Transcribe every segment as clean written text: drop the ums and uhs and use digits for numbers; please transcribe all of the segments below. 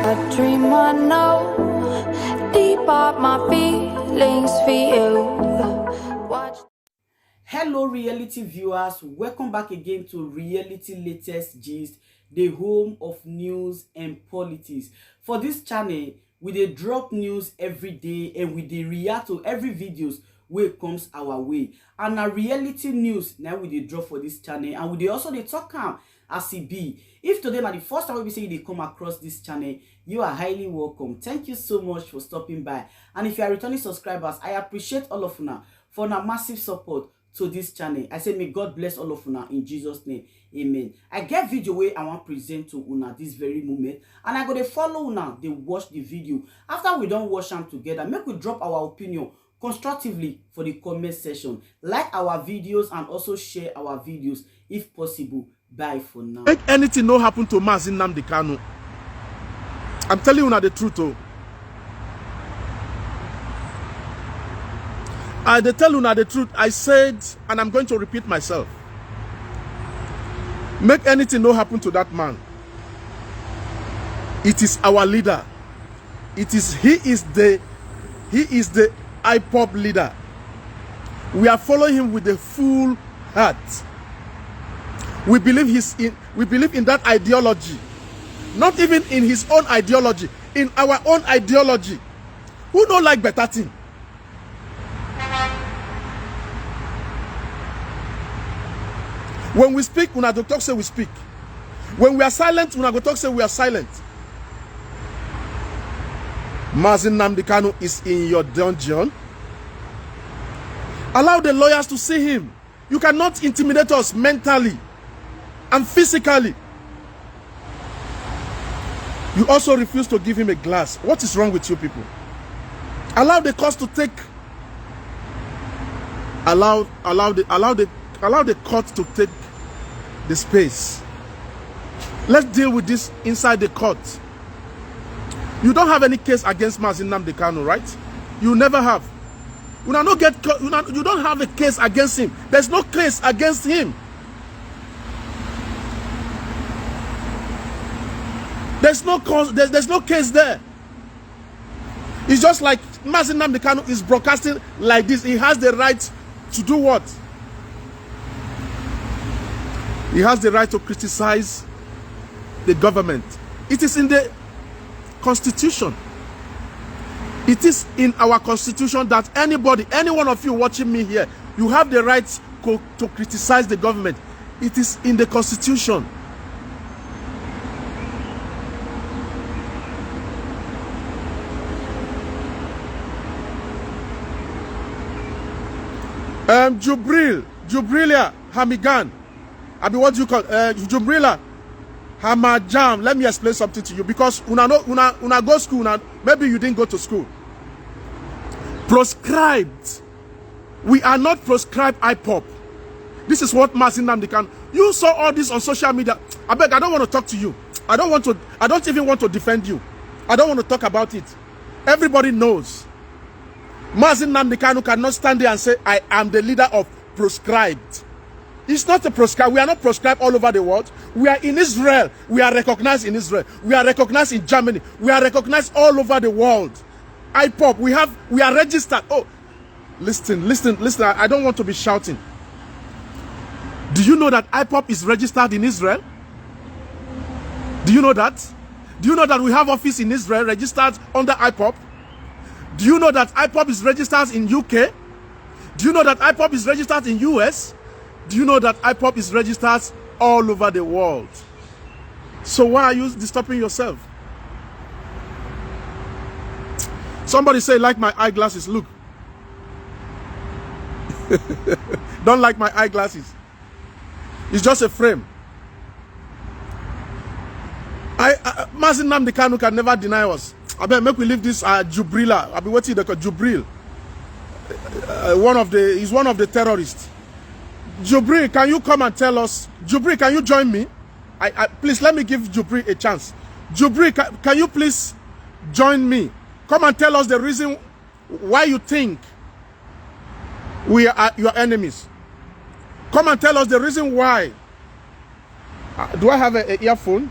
A dream I know, deep up my feelings for you. Watch. Hello reality viewers, welcome back again to Reality Latest Gist, the home of news and politics. For this channel, we dey drop news every day and we dey react to every videos wey comes our way. And na reality news now we dey drop for this channel, and we dey also dey talk am as e be. If today na the first time we say you dey come across this channel, you are highly welcome. Thank you so much for stopping by. And if you are returning subscribers, I appreciate all of una for una massive support to this channel. I say may God bless all of una in Jesus name. Amen. I get video where I want present to una this very moment, and I go to follow una, they watch the video. After we don't watch them together, make we drop our opinion constructively for the comment section. Like our videos and also share our videos if possible. Bye for now. Make anything no happen to Nnamdi Kanu. I'm telling you the truth. Oh. They tell you the truth. I said, and I'm going to repeat myself. Make anything no happen to that man. It is our leader. He is the IPOP leader. We are following him with a full heart. We believe in that ideology. Not even in his own ideology, in our own ideology. Who don't like better thing? When we speak, una go talk say we speak. When we are silent, una go talk say we are silent. Nnamdi Kanu is in your dungeon. Allow the lawyers to see him. You cannot intimidate us mentally and physically. You also refuse to give him a glass. What is wrong with you people? Allow the court to take. Allow the court to take the space. Let's deal with this inside the court. You don't have any case against Nnamdi Kanu, right? You never have. You don't have a case against him. There's no case against him. There's no case there. It's just like Nnamdi Kanu is broadcasting like this. He has the right to do what? He has the right to criticize the government. It is in the Constitution. It is in our Constitution that any one of you watching me here, you have the right to criticize the government. It is in the Constitution. Jubrilia Hamigan. I mean, what do you call Jubrila Hamajam? Let me explain something to you, because una go school, maybe you didn't go to school. Proscribed. We are not proscribed IPOP. This is what Nnamdi Kanu. You saw all this on social media. I beg, I don't want to talk to you. I don't even want to defend you. I don't want to talk about it. Everybody knows. Nnamdi Kanu cannot stand there and say, I am the leader of proscribed. It's not a proscribed. We are not proscribed all over the world. We are in Israel. We are recognized in Israel. We are recognized in Germany. We are recognized all over the world. IPOP, we are registered. Oh, listen. I don't want to be shouting. Do you know that IPOP is registered in Israel? Do you know that? Do you know that we have office in Israel registered under IPOP? Do you know that IPOP is registered in UK? Do you know that IPOP is registered in US? Do you know that IPOP is registered all over the world? So why are you disturbing yourself? Somebody say, like my eyeglasses. Look. Don't like my eyeglasses. It's just a frame. Nnamdi Kanu can never deny us. I bet make we leave this Jubrila. I've been waiting to call Jubril. He's one of the terrorists. Jubril, can you come and tell us? Jubril, can you join me? Please let me give Jubril a chance. Jubril, can you please join me? Come and tell us the reason why you think we are your enemies. Come and tell us the reason why. Do I have an earphone?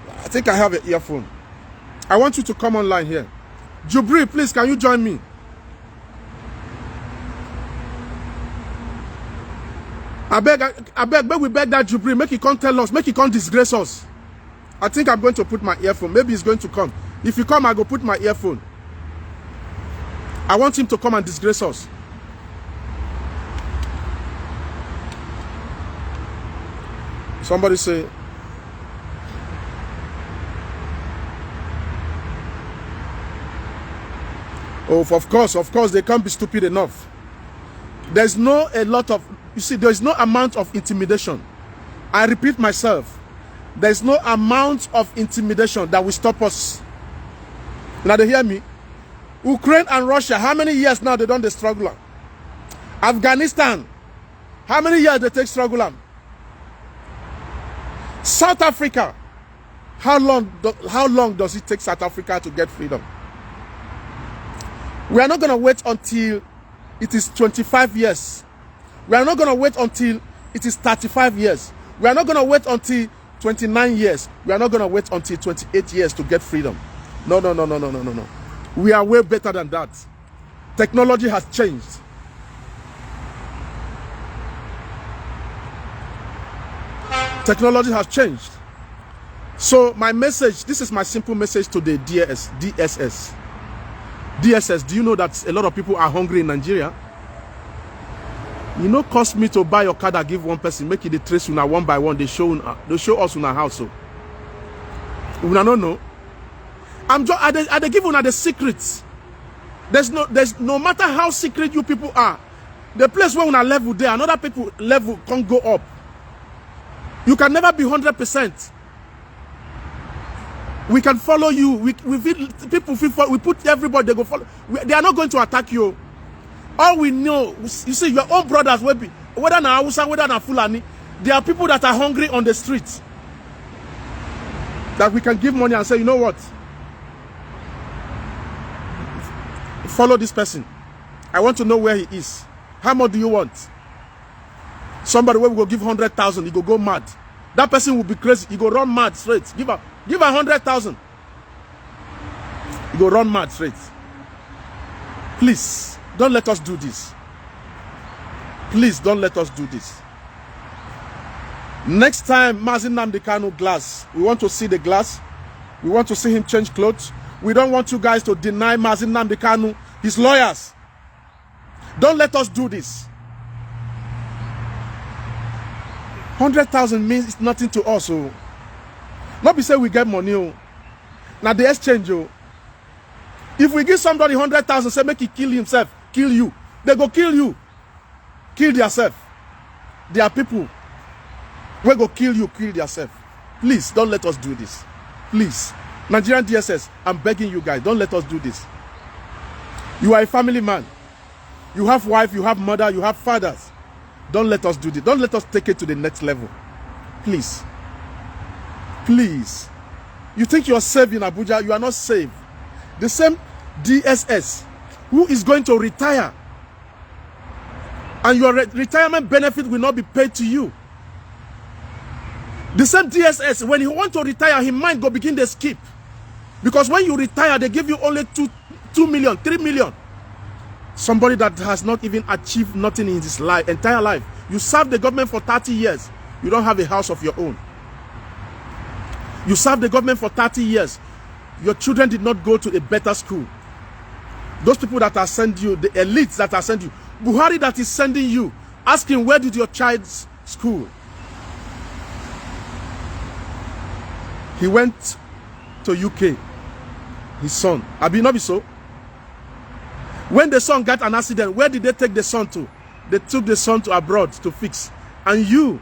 I think I have an earphone. I want you to come online here. Jubri, please, can you join me? I beg, we beg that Jubri, make he come tell us, make he come disgrace us. I think I'm going to put my earphone. Maybe he's going to come. If you come, I go put my earphone. I want him to come and disgrace us. Somebody say, oh, of course, they can't be stupid enough. There's no a lot of, you see, there's no amount of intimidation. I repeat myself, there's no amount of intimidation that will stop us. Now they hear me. Ukraine and Russia, how many years now they don't struggle? Afghanistan, how many years they take struggle? South Africa, how long does it take South Africa to get freedom? We are not going to wait until it is 25 years. We are not going to wait until it is 35 years. We are not going to wait until 29 years. We are not going to wait until 28 years to get freedom. No. We are way better than that. Technology has changed. Technology has changed. So my message, this is my simple message to the DSS. DSS, do you know that a lot of people are hungry in Nigeria? You know, cost me to buy your card and give one person, make it the trace una one by one. They show us in our house. So una no know. I give una the secrets. There's no matter how secret you people are, the place where una level there, another people level can't go up. You can never be 100%. We can follow you. We put everybody, they go follow. They are not going to attack you. All we know, you see, your own brothers will be, whether na Hausa, whether na Fulani, there are people that are hungry on the streets. That we can give money and say, you know what? Follow this person. I want to know where he is. How much do you want? Somebody where we go give 100,000, he go mad. That person will be crazy. He go run mad straight. Give her 100,000. He go run mad straight. Please, don't let us do this. Please, don't let us do this. Next time, Nnamdi Kanu glass. We want to see the glass. We want to see him change clothes. We don't want you guys to deny Nnamdi Kanu his lawyers. Don't let us do this. 100,000 means it's nothing to us. Oh. Not be say we get money. Oh. Now the exchange. Oh. If we give somebody 100,000, say make he kill himself, kill you. They go kill you. Kill yourself. There are people who go kill you, kill yourself. Please, don't let us do this. Please. Nigerian DSS, I'm begging you guys, don't let us do this. You are a family man. You have wife, you have mother, you have fathers. Don't let us do this. Don't let us take it to the next level. Please. Please. You think you are safe in Abuja, you are not safe. The same DSS who is going to retire, and your retirement benefit will not be paid to you. The same DSS, when he want to retire, he might go begin to skip. Because when you retire, they give you only 2 million, 3 million. Somebody that has not even achieved nothing in his life, entire life. You serve the government for 30 years. You don't have a house of your own. You serve the government for 30 years. Your children did not go to a better school. Those people that are sending you, the elites that are sending you, Buhari that is sending you, ask him, where did your child's school? He went to UK. His son. Abi not be so? When the son got an accident, where did they take the son to? They took the son to abroad to fix. And you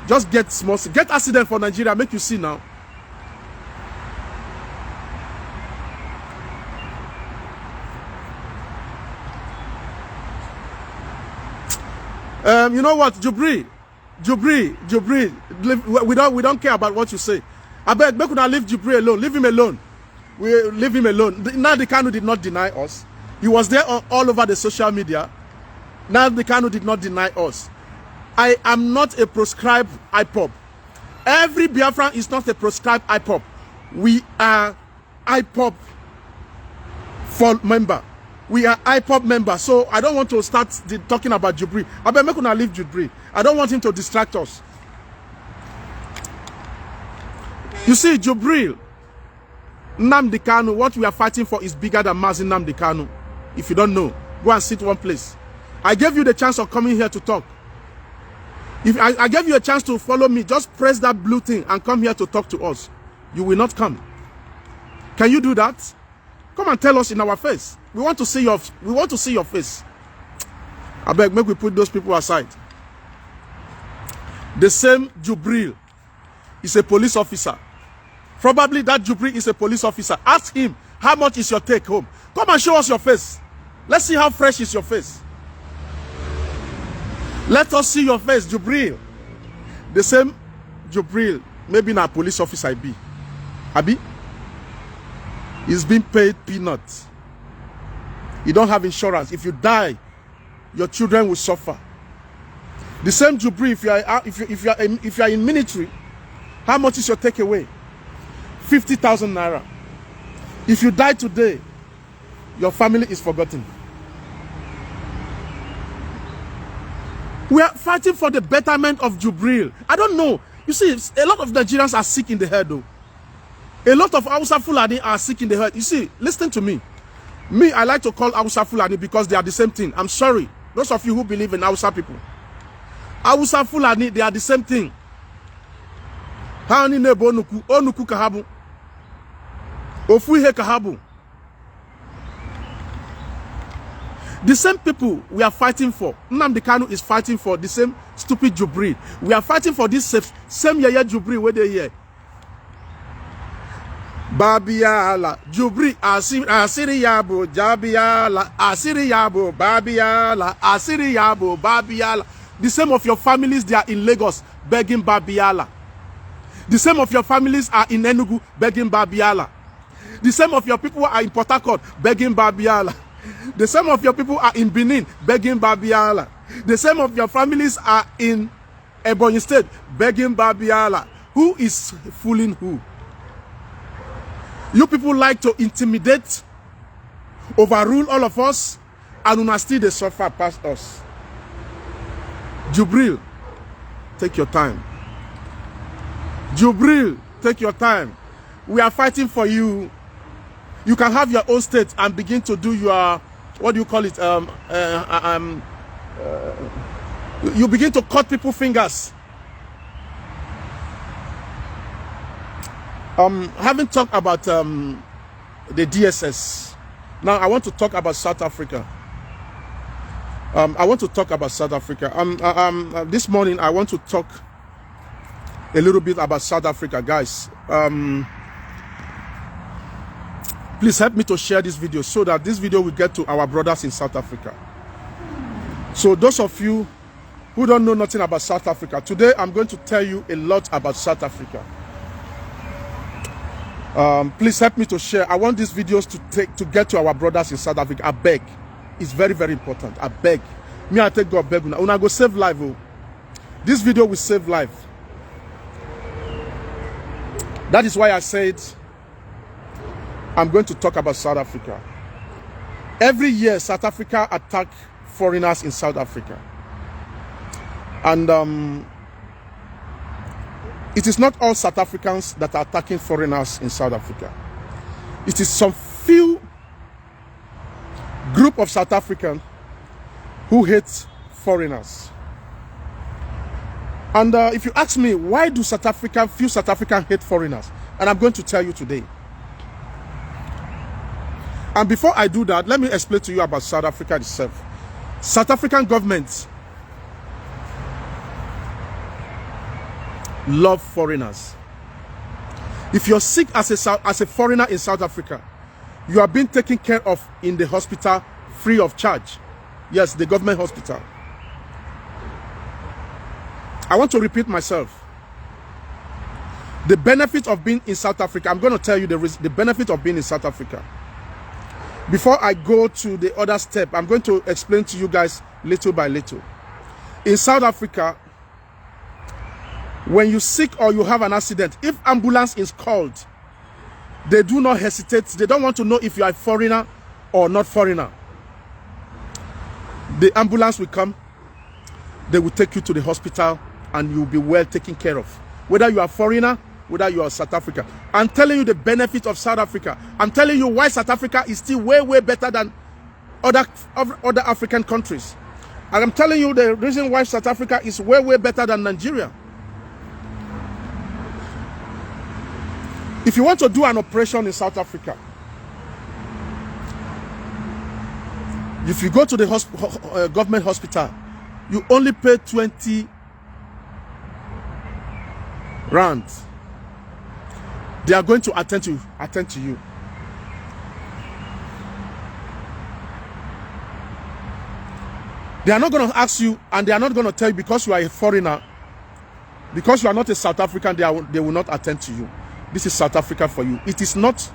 just get small, get accident for Nigeria, make you see now. You know what, Jubri, we don't care about what you say. I beg, make una leave Jubri alone. Leave him alone. We leave him alone. Nnamdi Kanu did not deny us. He was there all over the social media. Nnamdi Kanu did not deny us. I am not a proscribed IPOB. Every Biafran is not a proscribed IPOB. We are IPOP member. We are IPOP members, so I don't want to start talking about Jubril. I bet make una leave Jubril. I don't want him to distract us. You see, Jubril, Nnamdi Kanu, what we are fighting for is bigger than Nnamdi Kanu. If you don't know, go and sit one place. I gave you the chance of coming here to talk. If I gave you a chance to follow me, just press that blue thing and come here to talk to us. You will not come. Can you do that? Come and tell us in our face. We want to see your face. I beg, make we put those people aside. The same Jubril is a police officer. Probably that Jubril is a police officer. Ask him, how much is your take home? Come and show us your face. Let's see how fresh is your face. Let us see your face, Jubril. The same Jubril, maybe not a police officer, Abi? He's being paid peanuts. You don't have insurance. If you die, your children will suffer. The same Jubril, if you are in military, how much is your takeaway? 50,000 naira. If you die today, your family is forgotten. We are fighting for the betterment of Jubril. I don't know. You see, a lot of Nigerians are sick in the head, though. A lot of Hausa Fulani are sick in the head. You see, listen to me. Me, I like to call Hausa Fulani because they are the same thing. I'm sorry. Those of you who believe in Hausa people. Hausa Fulani, they are the same thing. Hani nebo onuku, onuku kahabu. Ofuihe kahabu. The same people we are fighting for. Nnamdi Kanu is fighting for the same stupid Jubril. We are fighting for this same Yaya Jubril where they here. Babiala, Jubril, Asiriyabo, Jabiala, Asiriyabo, Babiala, Asiriyabo, Babiala. The same of your families, they are in Lagos begging Babiala. The same of your families are in Enugu begging Babiala. The same of your people are in Port Harcourt begging Babiala. The same of your people are in Benin begging Babiala. The same of your families are in Ebonyi State begging Babiala. Who is fooling who? You people like to intimidate, overrule all of us, and una still they suffer past us. Jubril, take your time. Jubril, take your time. We are fighting for you. You can have your own state and begin to do your, what do you call it? You begin to cut people's fingers. Having talked about the DSS, now I want to talk about South Africa. I want to talk about South Africa. This morning I want to talk a little bit about South Africa, guys. Please help me to share this video so that this video will get to our brothers in South Africa. So those of you who don't know nothing about South Africa, today I'm going to tell you a lot about South Africa. Please help me to share. I want these videos to get to our brothers in South Africa. I beg. It's very, very important. I beg. Me, I take God beg. Una go save life. Oh. This video will save life. That is why I said I'm going to talk about South Africa. Every year, South Africa attack foreigners in South Africa. And it is not all South Africans that are attacking foreigners in South Africa. It is some few group of South Africans who hate foreigners. And if you ask me, why do few South Africans hate foreigners? And I'm going to tell you today. And before I do that, let me explain to you about South Africa itself. South African government love foreigners. If you're sick as a foreigner in South Africa, you are being taken care of in the hospital free of charge. Yes, the government hospital. I want to repeat myself. The benefit of being in South Africa, I'm going to tell you the benefit of being in South Africa. Before I go to the other step, I'm going to explain to you guys little by little. In South Africa, when you're sick or you have an accident, if ambulance is called, They do not hesitate. They don't want to know if you are a foreigner or not foreigner. The ambulance will come. They will take you to the hospital and you'll be well taken care of. Whether you are a foreigner, whether you are South Africa. I'm telling you the benefit of South Africa. I'm telling you why South Africa is still way, way better than other African countries. And I'm telling you the reason why South Africa is way, way better than Nigeria. If you want to do an operation in South Africa, if you go to the government hospital, you only pay 20 rand. They are going to attend to you. They are not going to ask you, and they are not going to tell you because you are a foreigner, because you are not a South African, they will not attend to you. This is South Africa for you. It is not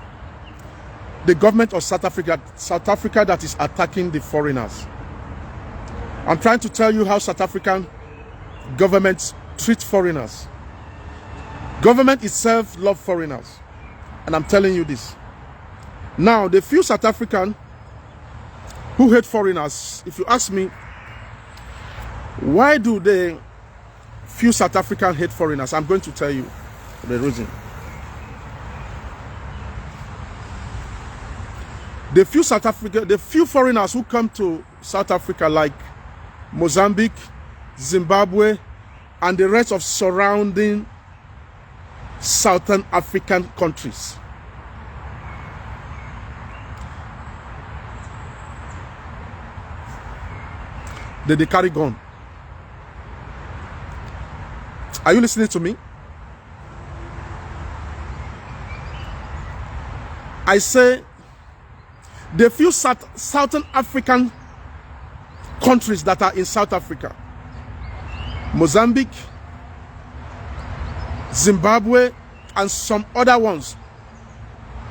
the government of South Africa that is attacking the foreigners. I'm trying to tell you how South African governments treat foreigners. Government itself loves foreigners. And I'm telling you this. Now, the few South Africans who hate foreigners, if you ask me, why do the few South Africans hate foreigners? I'm going to tell you the reason. The few foreigners who come to South Africa, like Mozambique, Zimbabwe, and the rest of surrounding Southern African countries, they carry gun. Are you listening to me? I say the few Southern African countries that are in South Africa, Mozambique, Zimbabwe, and some other ones,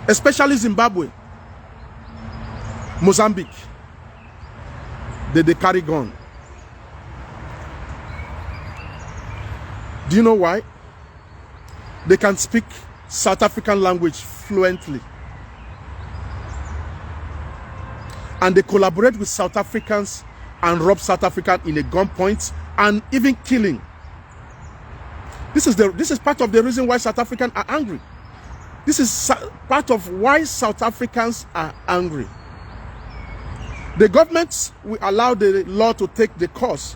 especially Zimbabwe, Mozambique, they carry gun. Do you know why? They can speak South African language fluently. And they collaborate with South Africans and rob South Africans in a gunpoint and even killing. This is part of the reason why South Africans are angry. This is part of why South Africans are angry. The government will allow the law to take the course,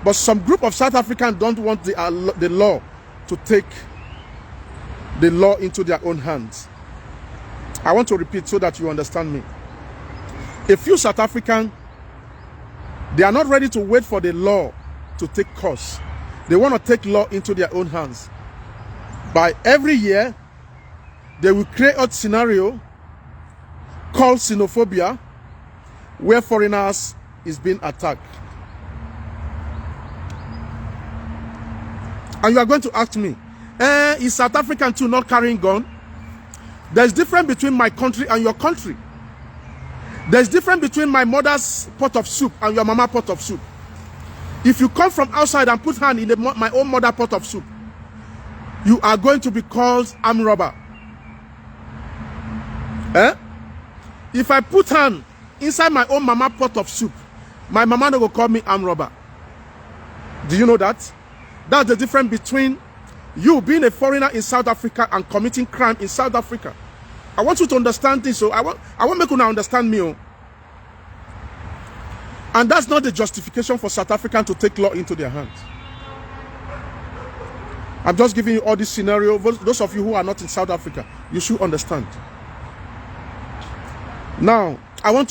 but some group of South Africans don't want the law to take the law into their own hands. I want to repeat so that you understand me. A few South Africans, they are not ready to wait for the law to take course. They want to take law into their own hands. By every year, they will create a scenario called xenophobia, where foreigners is being attacked. And you are going to ask me, is South African too not carrying gun? There's difference between my country and your country. There's difference between my mother's pot of soup and your mama pot of soup. If you come from outside and put hand in my own mother pot of soup, you are going to be called armed robber. If I put hand inside my own mama pot of soup, my mama no go call me armed robber. Do you know that? That's the difference between you being a foreigner in South Africa and committing crime in South Africa. I want you to understand this. So I want make you understand me. And that's not the justification for South Africans to take law into their hands. I'm just giving you all this scenario. Those of you who are not in South Africa, you should understand. Now, I want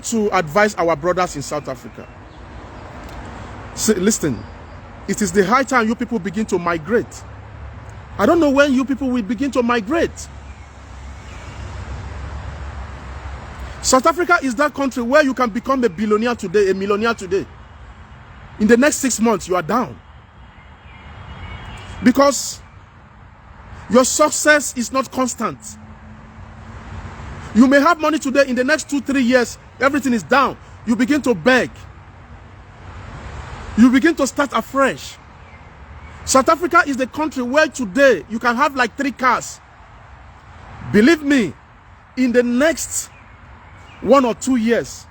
to advise our brothers in South Africa. See, listen, it is the high time you people begin to migrate. I don't know when you people will begin to migrate. South Africa is that country where you can become a billionaire today, a millionaire today. In the next 6 months, you are down. Because your success is not constant. You may have money today, in the next 2-3 years, everything is down. You begin to beg. You begin to start afresh. South Africa is the country where today you can have like 3 cars. Believe me, in the next 1 or 2 years,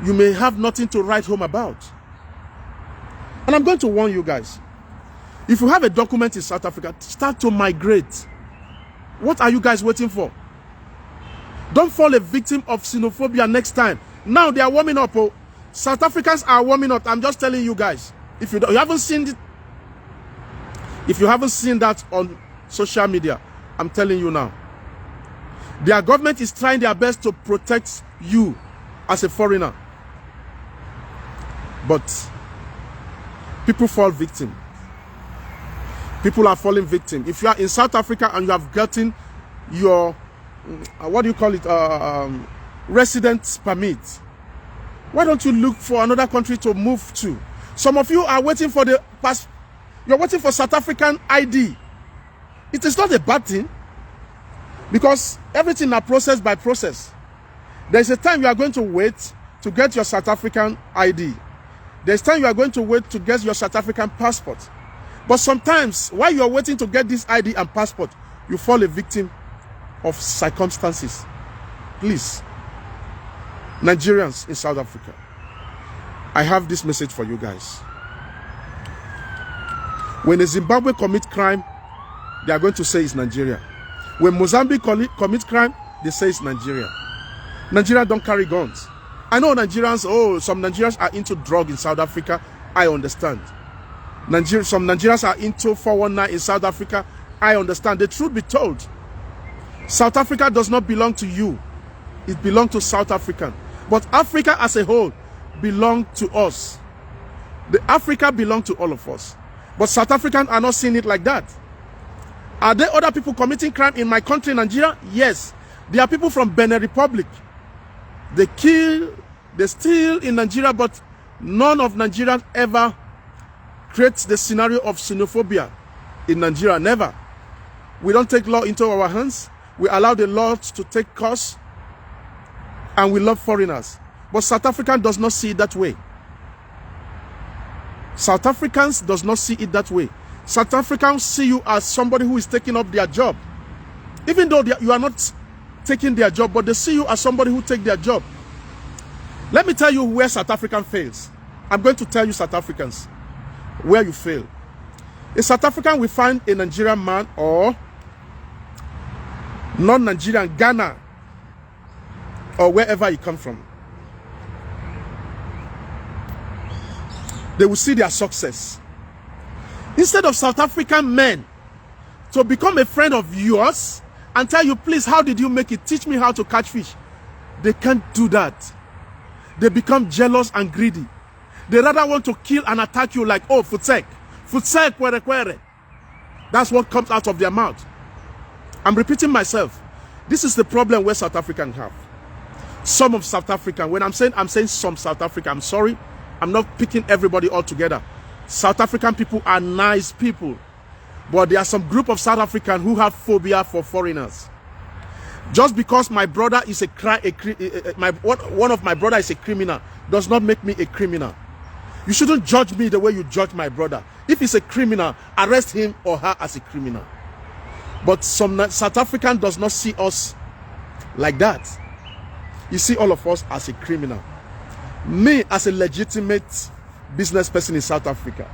you may have nothing to write home about. And I'm going to warn you guys. If you have a document in South Africa, start to migrate. What are you guys waiting for? Don't fall a victim of xenophobia next time. Now they are warming up. Oh. South Africans are warming up. I'm just telling you guys. If you haven't seen it, if you haven't seen that on social media, I'm telling you now. Their government is trying their best to protect you as a foreigner. But people fall victim. People are falling victim. If you are in South Africa and you have gotten your, what do you call it, residence permit, why don't you look for another country to move to? Some of you are waiting for the pass. You're waiting for South African ID. It is not a bad thing, because everything is process by process. There's a time you are going to wait to get your South African ID. There's time you are going to wait to get your South African passport. But sometimes, while you're waiting to get this ID and passport, you fall a victim of circumstances. Please, Nigerians in South Africa, I have this message for you guys. When a Zimbabwe commit crime, they are going to say it's Nigeria. When Mozambique commit crime, they say it's Nigeria. Nigeria don't carry guns. I know Nigerians, some Nigerians are into drug in South Africa. I understand. Some Nigerians are into 419 in South Africa. I understand. The truth be told, South Africa does not belong to you. It belongs to South African. But Africa as a whole belongs to us. The Africa belongs to all of us. But South Africans are not seeing it like that. Are there other people committing crime in my country, Nigeria? Yes. There are people from Benin Republic. They kill, they steal in Nigeria, but none of Nigerians ever creates the scenario of xenophobia in Nigeria. Never. We don't take law into our hands. We allow the law to take course, and we love foreigners. But South African does not see it that way. South Africans does not see it that way. South Africans see you as somebody who is taking up their job. Even though you are not taking their job, but they see you as somebody who takes their job. Let me tell you where South African fails. I'm going to tell you, South Africans, where you fail. A South African will find a Nigerian man or non-Nigerian, Ghana, or wherever he comes from. They will see their success. Instead of South African men to become a friend of yours and tell you, please, how did you make it? Teach me how to catch fish. They can't do that. They become jealous and greedy. They rather want to kill and attack you like, oh, futsek, kwere kwere. That's what comes out of their mouth. I'm repeating myself. This is the problem where South Africans have. Some of South African, when I'm saying some South African, I'm sorry, I'm not picking everybody all together. South African people are nice people, but there are some group of South Africans who have phobia for foreigners. Just because my brother is one of my brother is a criminal does not make me a criminal. You shouldn't judge me the way you judge my brother. If he's a criminal, arrest him or her as a criminal. But some South African does not see us like that. You see all of us as a criminal. Me as a legitimate business person in South Africa.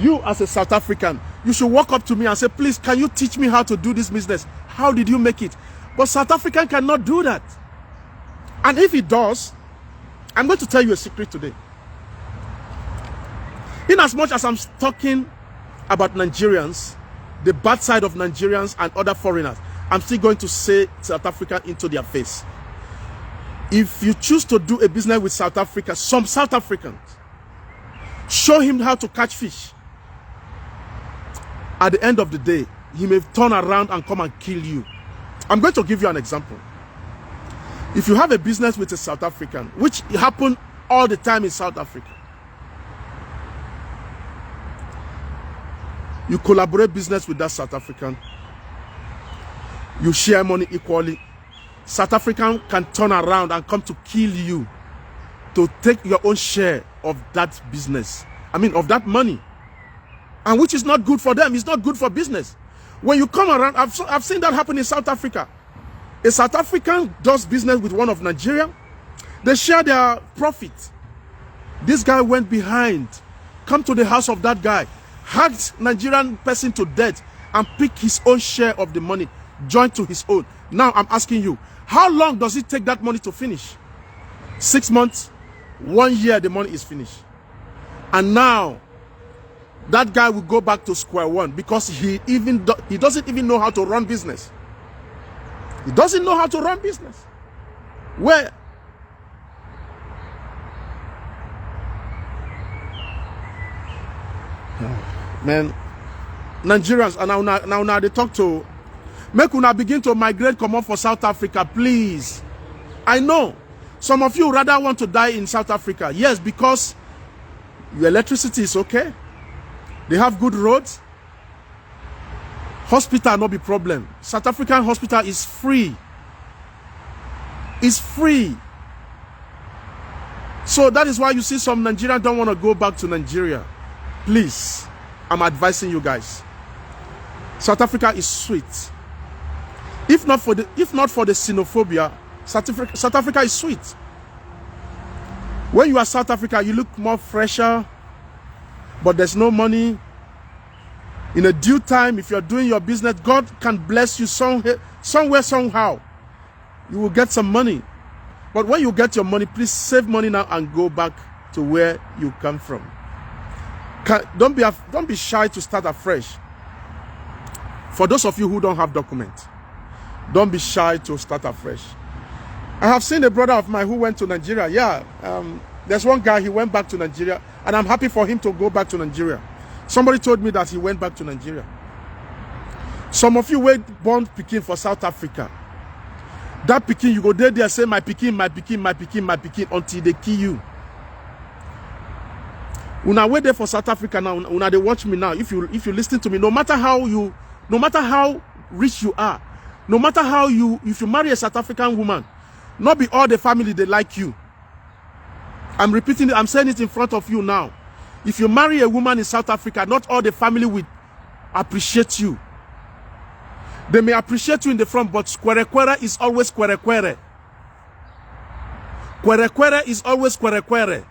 You as a South African, you should walk up to me and say, please, can you teach me how to do this business? How did you make it? But South African cannot do that. And if he does, I'm going to tell you a secret today. In as much as I'm talking about Nigerians, the bad side of Nigerians and other foreigners, I'm still going to say South Africa into their face. If you choose to do a business with South Africa, some South Africans, show him how to catch fish. At the end of the day, he may turn around and come and kill you. I'm going to give you an example. If you have a business with a South African, which happens all the time in South Africa, you collaborate business with that South African, you share money equally, South African can turn around and come to kill you to take your own share of that business. I mean, of that money. And which is not good for them. It's not good for business. When you come around, I've seen that happen in South Africa. A South African does business with one of Nigeria. They share their profit. This guy went behind, come to the house of that guy, hacked Nigerian person to death, and pick his own share of the money, joined to his own. Now I'm asking you, how long does it take that money to finish? 6 months, 1 year, the money is finished. And now that guy will go back to square one because he doesn't even know how to run business. He doesn't know how to run business. Where man, Nigerians, and now they talk to make una begin to migrate, come on for South Africa, please. I know some of you rather want to die in South Africa. Yes, because your electricity is okay. They have good roads. Hospital no be problem. South African hospital is free. It's free. So that is why you see some Nigerians don't want to go back to Nigeria. Please, I'm advising you guys. South Africa is sweet. If not for the xenophobia, South Africa is sweet. When you are South Africa, you look more fresher, but there's no money. In a due time, if you're doing your business, God can bless you somewhere, somehow. You will get some money. But when you get your money, please save money now and go back to where you come from. Don't be shy to start afresh. For those of you who don't have documents, don't be shy to start afresh. I have seen a brother of mine who went to Nigeria. Yeah, there's one guy, he went back to Nigeria, and I'm happy for him to go back to Nigeria. Somebody told me that he went back to Nigeria. Some of you were born Pekin for South Africa. That Pekin, you go there say, my Pekin, my Pekin, my Pekin, my Pekin, until they kill you. Una wait there for South Africa now. Una they watch me now. If you listen to me, no matter how rich you are, no matter how if you marry a South African woman, not be all the family they like you. I'm repeating it. I'm saying it in front of you now. If you marry a woman in South Africa, not all the family will appreciate you. They may appreciate you in the front, but kwere is always kwere. Kwere is always kwere.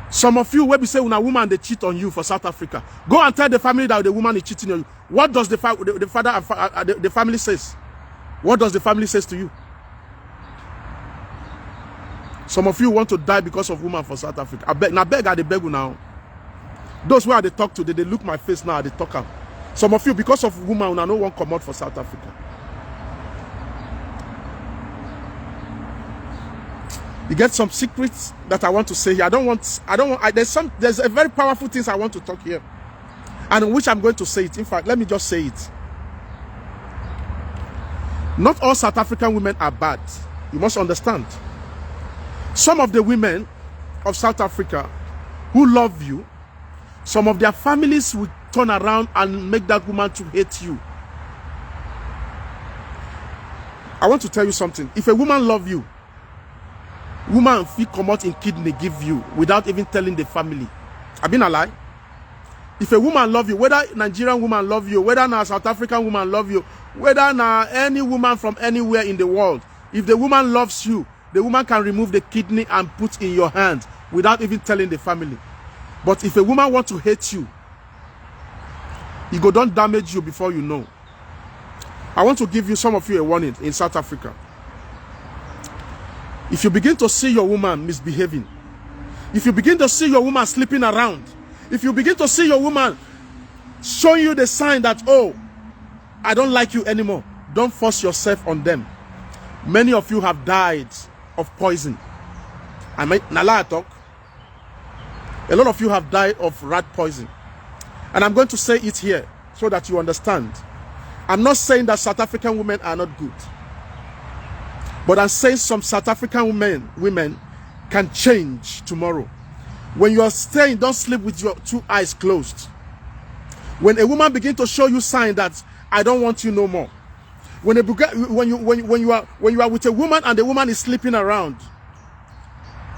Some of you, when we say when a woman they cheat on you for South Africa, go and tell the family that the woman is cheating on you. What does the family says? What does the family says to you? Some of you want to die because of woman for South Africa. I beg you now. Those who are they talk to, they look my face now, they talk up. Some of you, because of woman, I no one come out for South Africa. You get some secrets that I want to say here. There's a very powerful things I want to talk here, and in which I'm going to say it. In fact, let me just say it. Not all South African women are bad. You must understand. Some of the women of South Africa who love you, some of their families will turn around and make that woman to hate you. I want to tell you something. If a woman loves you, woman feel come out in kidney give you without even telling the family. I've been a lie. If a woman love you, whether Nigerian woman love you, whether a South African woman love you, whether any woman from anywhere in the world, if the woman loves you, the woman can remove the kidney and put in your hand without even telling the family. But if a woman wants to hate you, he go don't damage you before you know. I want to give you, some of you, a warning in South Africa. If you begin to see your woman misbehaving, if you begin to see your woman sleeping around, if you begin to see your woman showing you the sign that, oh, I don't like you anymore, don't force yourself on them. Many of you have died of poison. I mean, Nala talk. A lot of you have died of rat poison. And I'm going to say it here so that you understand. I'm not saying that South African women are not good. But I'm saying some South African women can change tomorrow. When you are staying, don't sleep with your two eyes closed. When a woman begins to show you sign that I don't want you no more. When you are with a woman and the woman is sleeping around,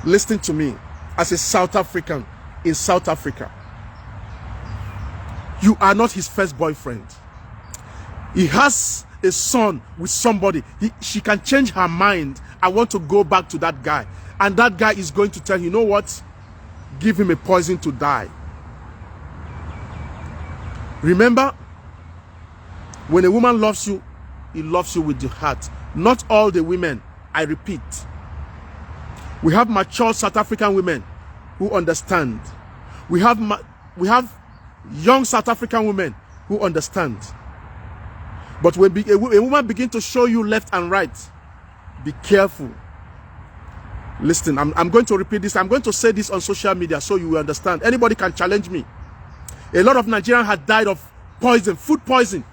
listen to me as a South African in South Africa. You are not his first boyfriend. He has a son with somebody. She can change her mind. I want to go back to that guy. And that guy is going to tell you, you know what? Give him a poison to die. Remember, when a woman loves you, he loves you with your heart. Not all the women, I repeat. We have mature South African women who understand. We have young South African women who understand. But when a woman begins to show you left and right, be careful. Listen, I'm going to repeat this. I'm going to say this on social media so you will understand. Anybody can challenge me. A lot of Nigerians have died of poison, food poison.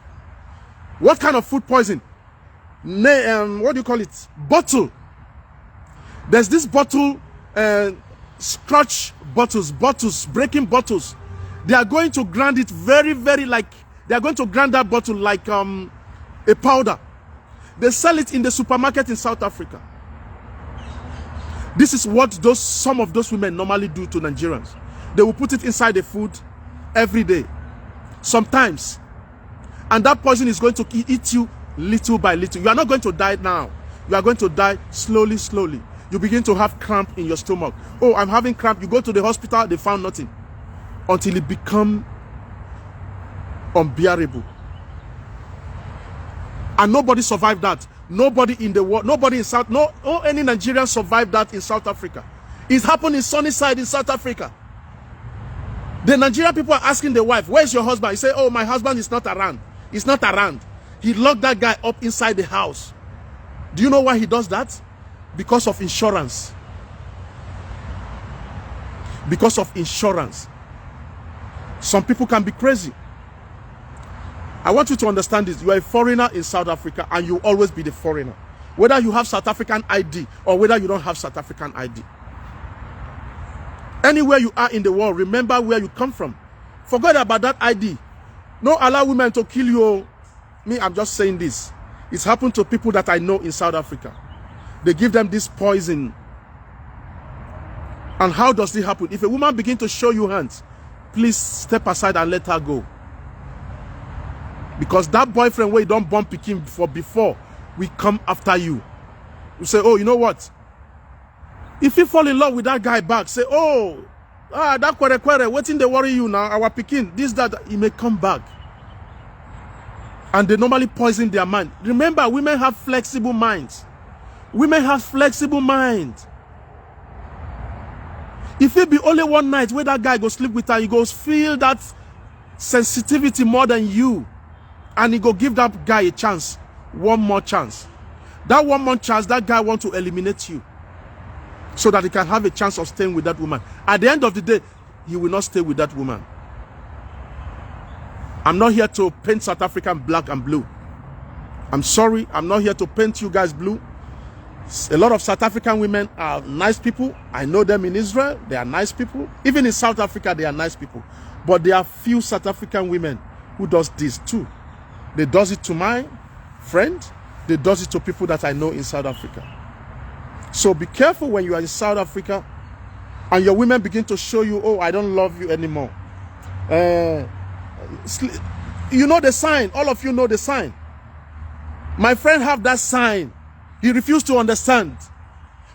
What kind of food poison? What do you call it? Bottle. There's this bottle, scratch bottles, Breakin bottles. They are going to grind it very, very they are going to grind that bottle like a powder. They sell it in the supermarket in South Africa. This is what some of those women normally do to Nigerians. They will put it inside the food every day, sometimes. And that poison is going to eat you little by little. You are not going to die now. You are going to die slowly, slowly. You begin to have cramp in your stomach. Oh, I'm having cramp. You go to the hospital, they found nothing. Until it becomes unbearable. And nobody survived that. Nobody in the world, nobody in any Nigerian survived that in South Africa. It happened in Sunnyside in South Africa. The Nigerian people are asking the wife, where's your husband? He say, oh, my husband is not around. He's not around. He locked that guy up inside the house. Do you know why he does that? Because of insurance. Because of insurance. Some people can be crazy. I want you to understand this. You are a foreigner in South Africa and you will always be the foreigner. Whether you have South African ID or whether you don't have South African ID. Anywhere you are in the world, remember where you come from. Forget about that ID. Don't allow women to kill you. Me, I'm just saying this. It's happened to people that I know in South Africa. They give them this poison. And how does it happen? If a woman begins to show you hands, please step aside and let her go. Because that boyfriend where you don't bump him before we come after you. You say, oh, you know what? If you fall in love with that guy back, say, oh, that kwere, waiting they worry you now, our pikin, this, that, he may come back. And they normally poison their mind. Remember, women have flexible minds. Women have flexible minds. If it be only one night where that guy go sleep with her, he goes feel that sensitivity more than you. And he go give that guy a chance. One more chance. That one more chance, that guy want to eliminate you. So that he can have a chance of staying with that woman. At the end of the day, he will not stay with that woman. I'm not here to paint South African black and blue. I'm sorry, I'm not here to paint you guys blue. A lot of South African women are nice people. I know them in Israel. They are nice people. Even in South Africa, they are nice people. But there are few South African women who does this too. They does it to my friend. They does it to people that I know in South Africa. So be careful when you are in South Africa and your women begin to show you, oh, I don't love you anymore. You know the sign. All of you know the sign. My friend have that sign. He refused to understand.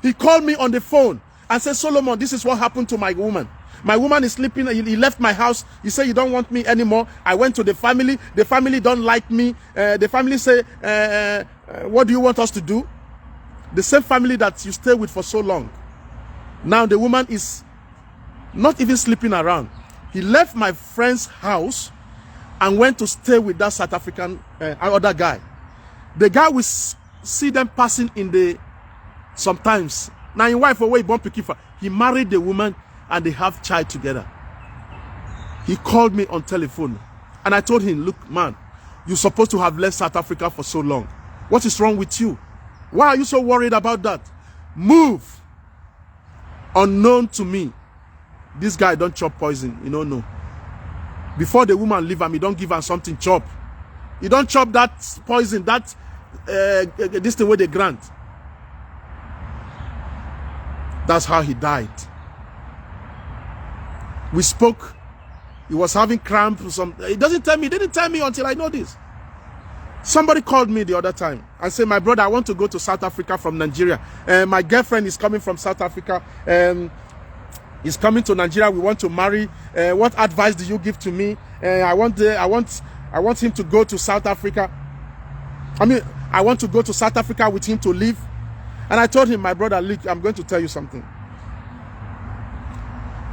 He called me on the phone and said, Solomon, this is what happened to my woman. My woman is sleeping. He left my house. He said, you don't want me anymore. I went to the family. The family don't like me. The family say, what do you want us to do? The same family that you stay with for so long. Now the woman is not even sleeping around. He left my friend's house and went to stay with that South African other guy. The guy will see them passing in the sometimes. Now in wife away born pikifa. He married the woman and they have child together. He called me on telephone and I told him, look, man, you're supposed to have left South Africa for so long. What is wrong with you? Why are you so worried about that? Move. Unknown to me, this guy don't chop poison. You don't know. Before the woman leave him, he don't give her something chop. He don't chop that poison, that this thing where they grant. That's how he died. We spoke He was having cramp. He doesn't tell me. He didn't tell me until I know this. Somebody called me the other time and said, my brother, I want to go to South Africa from Nigeria. My girlfriend is coming from South Africa. He's coming to Nigeria. We want to marry. What advice do you give to me? I want him to go to South Africa. I want to go to South Africa with him to live. And I told him, my brother, look, I'm going to tell you something.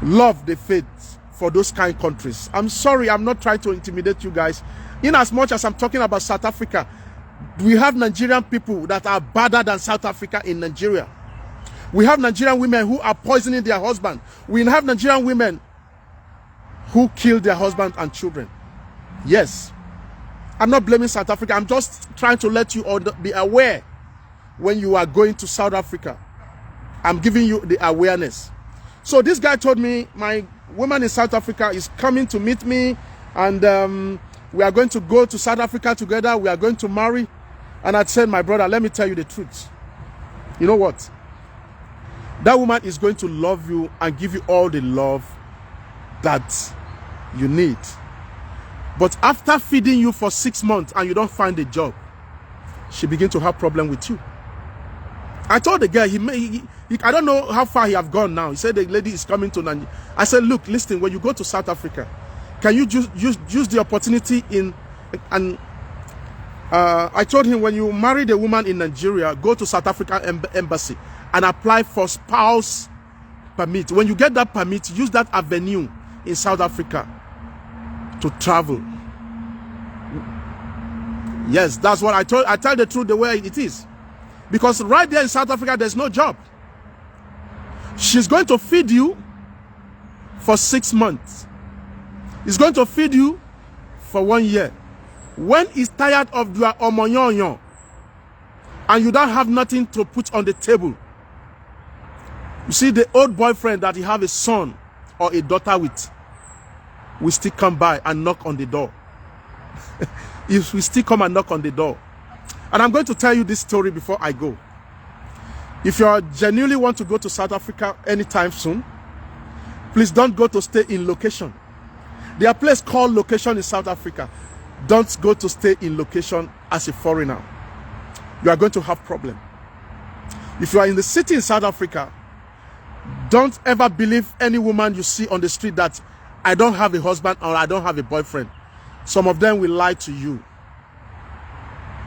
Love the faith for those kind of countries. I'm sorry, I'm not trying to intimidate you guys. In as much as I'm talking about South Africa, we have Nigerian people that are badder than South Africa in Nigeria. We have Nigerian women who are poisoning their husband. We have Nigerian women who kill their husband and children. Yes. I'm not blaming South Africa. I'm just trying to let you all be aware when you are going to South Africa. I'm giving you the awareness. So this guy told me my woman in South Africa is coming to meet me, and we are going to go to South Africa together. We are going to marry. And I said, my brother, let me tell you the truth. You know what? That woman is going to love you and give you all the love that you need. But after feeding you for 6 months and you don't find a job, she begins to have problem with you. I told the guy, I don't know how far he have gone now. He said the lady is coming to Nigeria. I said, look, listen, when you go to South Africa, can you use the opportunity I told him, when you marry the woman in Nigeria, go to South Africa embassy and apply for spouse permit. When you get that permit, use that avenue in South Africa to travel. Yes, that's what I tell the truth the way it is. Because right there in South Africa, there's no job. She's going to feed you for 6 months. He's going to feed you for 1 year. When he's tired of your omoyonyo and you don't have nothing to put on the table, you see, the old boyfriend that you have a son or a daughter with will still come by and knock on the door. If we still come and knock on the door. And I'm going to tell you this story before I go. If you genuinely want to go to South Africa anytime soon, please don't go to stay in location. There are places called location in South Africa. Don't go to stay in location as a foreigner. You are going to have problem. If you are in the city in South Africa, don't ever believe any woman you see on the street that I don't have a husband or I don't have a boyfriend. Some of them will lie to you.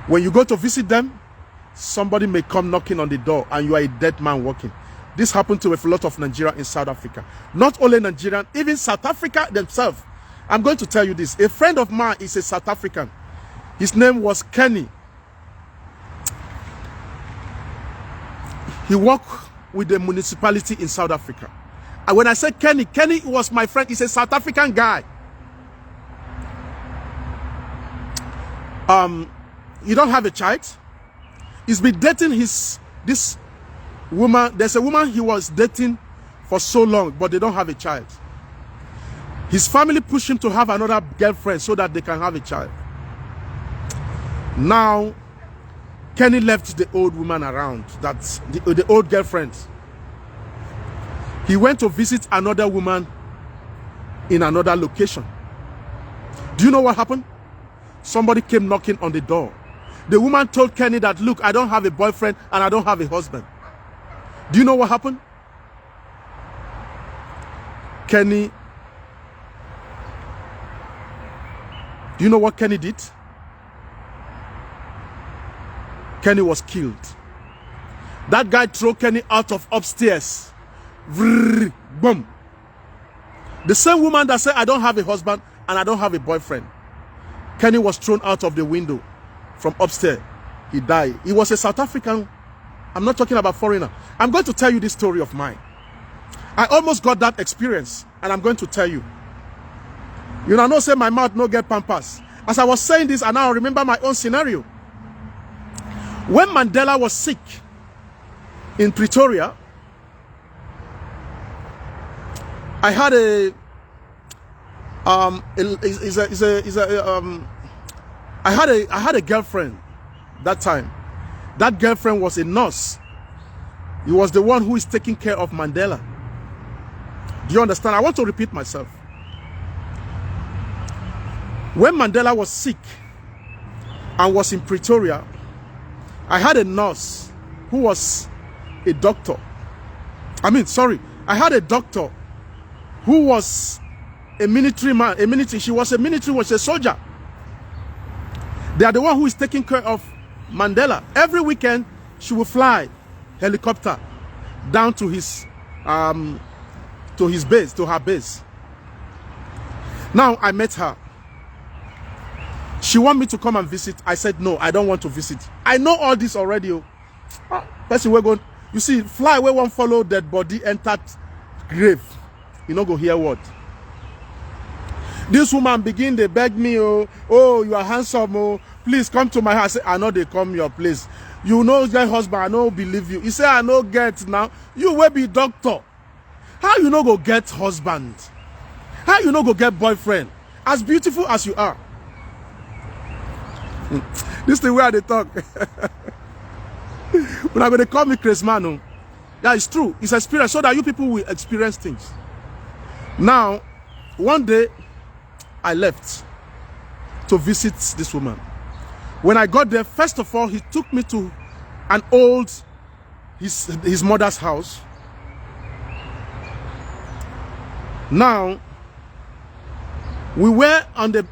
When you go to visit them, somebody may come knocking on the door and you are a dead man walking. This happened to a lot of Nigerians in South Africa. Not only Nigerian, even South Africa themselves. I'm going to tell you this. A friend of mine is a South African. His name was Kanu. He worked with the municipality in South Africa. And when I say Kanu was my friend. He's a South African guy. He don't have a child. He's been dating this woman. There's a woman he was dating for so long, but they don't have a child. His family pushed him to have another girlfriend so that they can have a child. Now, Kenny left the old woman around, that's the old girlfriend. He went to visit another woman in another location. Do you know what happened? Somebody came knocking on the door. The woman told Kenny that, look, I don't have a boyfriend and I don't have a husband. Do you know what happened? Kenny. Do you know what Kenny did? Kenny was killed. That guy threw Kenny out of upstairs. Vrrr, boom. The same woman that said, I don't have a husband and I don't have a boyfriend. Kenny was thrown out of the window from upstairs. He died. He was a South African. I'm not talking about foreigner. I'm going to tell you this story of mine. I almost got that experience, and I'm going to tell you. You know, I know say my mouth no get pampers. As I was saying this, I now remember my own scenario. When Mandela was sick in Pretoria, I had I had a girlfriend that time. That girlfriend was a nurse. He was the one who is taking care of Mandela. Do you understand? I want to repeat myself. When Mandela was sick and was in Pretoria, I had a nurse who was a doctor. I had a doctor who was a military man, she was a soldier. They are the one who is taking care of Mandela. Every weekend, she will fly helicopter down to his base, to her base. Now I met her. She want me to come and visit. I said no, I don't want to visit. I know all this already. Person we're going. You see, fly where one follow dead body entered grave. You know, go hear what. This woman begin, they beg me, oh, you are handsome, oh, please come to my house. I say, I know they come your place. You know your husband, I know believe you. He say, I know get now. You will be doctor. How you know go get husband? How you know go get boyfriend? As beautiful as you are. This is the way they talk. When I'm going to call me Chris Manu. Yeah, it's true. It's experience so that you people will experience things. Now, one day, I left to visit this woman. When I got there, first of all, he took me to an old, his mother's house. Now, we were on the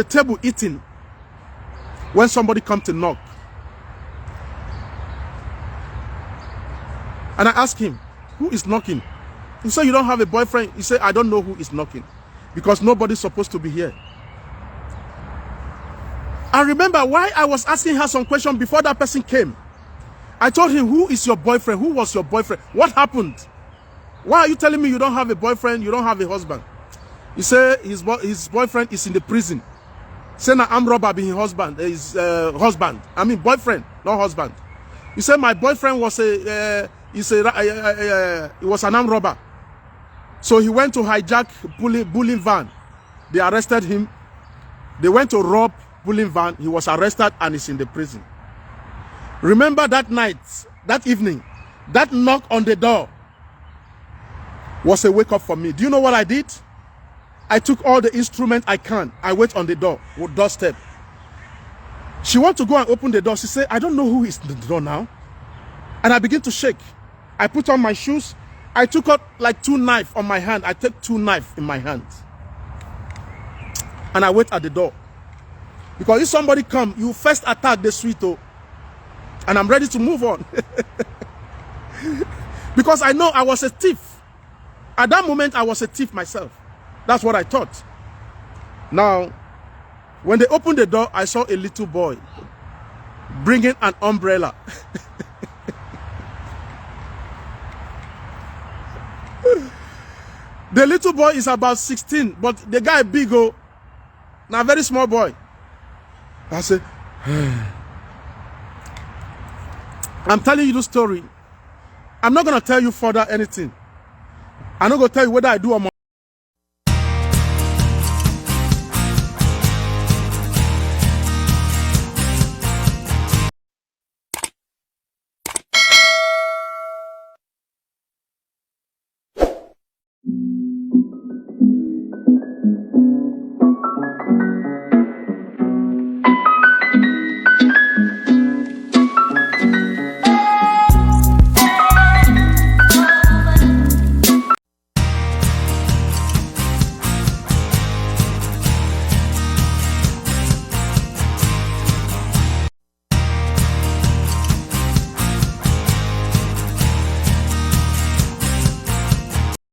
table eating when somebody come to knock. And I asked him, who is knocking? He said, you don't have a boyfriend? He said, I don't know who is knocking because nobody's supposed to be here. I remember why I was asking her some question before that person came. I told him, who is your boyfriend? Who was your boyfriend? What happened? Why are you telling me you don't have a boyfriend? You don't have a husband? He said his boyfriend is in the prison. Say na armed robber being husband. His husband. I mean boyfriend, not husband. He said my boyfriend was he was an armed robber. So he went to hijack bullying van. They arrested him. They went to rob bullying van. He was arrested and is in the prison. Remember that night, that evening, that knock on the door was a wake up for me. Do you know what I did? I took all the instruments I can. I wait on the doorstep. She want to go and open the door. She said, I don't know who is in the door now. And I begin to shake. I put on my shoes. I took out like 2 knives on my hand. I take 2 knives in my hand. And I wait at the door. Because if somebody come, you first attack the sweet. And I'm ready to move on. Because I know I was a thief. At that moment, I was a thief myself. That's what I thought. Now, when they opened the door, I saw a little boy bringing an umbrella. The little boy is about 16, but the guy big, now very small boy. I said, I'm telling you the story. I'm not going to tell you further anything. I'm not going to tell you whether I do or not.